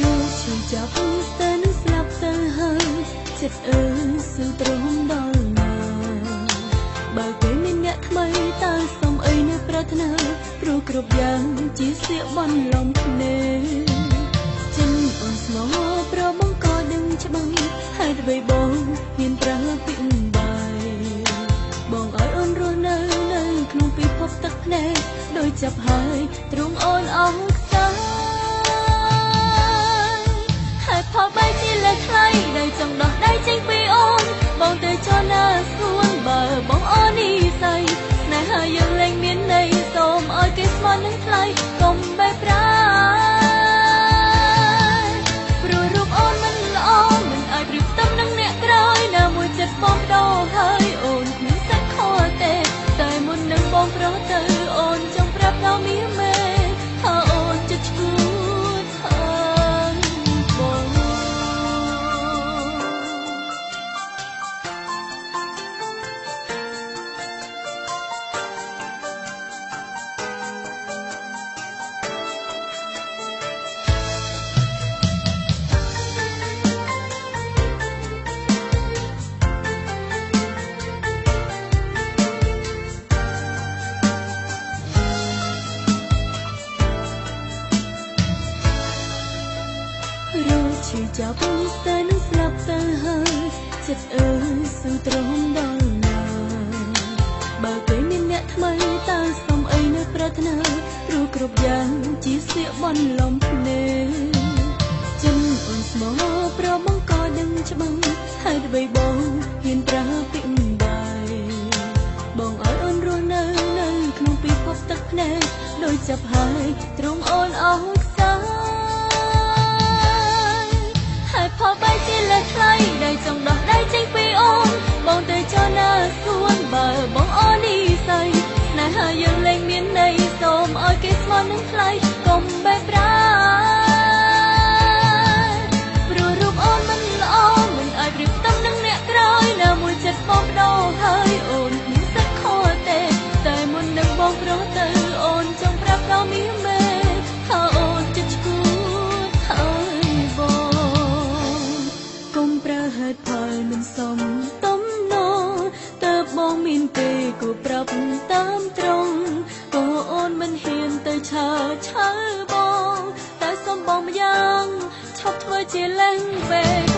รู้ชีจับเต้นสลับเต้นเฮยចិត្តអើស៊ឺត្រង់ដល់ណាបើពេលមានអ្នកថ្មីតើសុំអីនៅប្រាថ្នាព្រោះគ្រប់យ៉ាងជាសៀកបន់លំភ្នែកចិនអូនស្មោប្របងក៏ដឹងច្បាស់ហើយទៅបីបងហ៊ានប្រើពីបាយបងឲ្យអូនរស់នៅក្នុងពិភពទឹកភ្នែកដោយចាប់ហើយទ្រង់អូនអស់ខ្សែហើយផលបីជាលើថ្លៃដែលចង់ដោះដៃចេញពីអូនបងទៅចូលណាសួនបើបងអូននេះស្អីស្នេហាយើងលែងមានន័យសូមឲ្យគេស្មាននឹងថ្លៃកុំបែកប្រាព្រោះរូបអូនមិនល្អមិនអាចប្រៀបផ្ទឹមនឹងអ្នកក្រោយណាមួយចិត្តបងបដូរហើយអូនគ្មានសាច់ខទេតែមុននឹងបងប្រោះទៅអូនចង់ប្រាប់ដល់មាមេថាអូនចិត្តឈួតហើយបងឈឺចាប់តែនឹងស្លាប់ទៅហើយចិត្តអើស៊ឺត្រង់ដល់ណាបើពេលមានអ្នកថ្មីតើសុំអីនៅប្រាថ្នាព្រោះគ្រប់យ៉ាងជាសៀកបន់លំភ្នែកចិនអូនស្មោប្របងក៏ដឹងច្បាស់ហើយទៅបីបងហ៊ានប្រើពីបាយបងឲ្យអូនរស់នៅក្នុងពិភពទឹកភ្នែកដោយចាប់ហើយទ្រង់អូនអស់ខ្សែផលបីជាលើថ្លៃដែលចង់ដោះដៃចេញពីអូនបងទៅចូលណាសួនបើបងអូននេះស្អីស្នេហាយើងលែងមានន័យសូមឲ្យគេស្មាននឹងថ្លៃកុំបែកប្រាព្រោះរូបអូនមិនល្អមិនអាចប្រៀបផ្ទឹមនឹងអ្នកក្រោយណាមួយចិត្តបងបដូរហើយអូនគ្មានសាច់ខទេតែមុននឹងបងប្រោះទៅអូនចង់ប្រាប់ដល់មាមេថាអូនចិត្តឈួតហើយកុំប្រើហេតុផលមិនសមទំនងតើបងមានទេគួរប្រាប់តាមត្រង់ក៏អូនមិនហ៊ានទៅឆើបងតែសុំបងម្យ៉ាងឈប់ធ្វើជាលែងពេក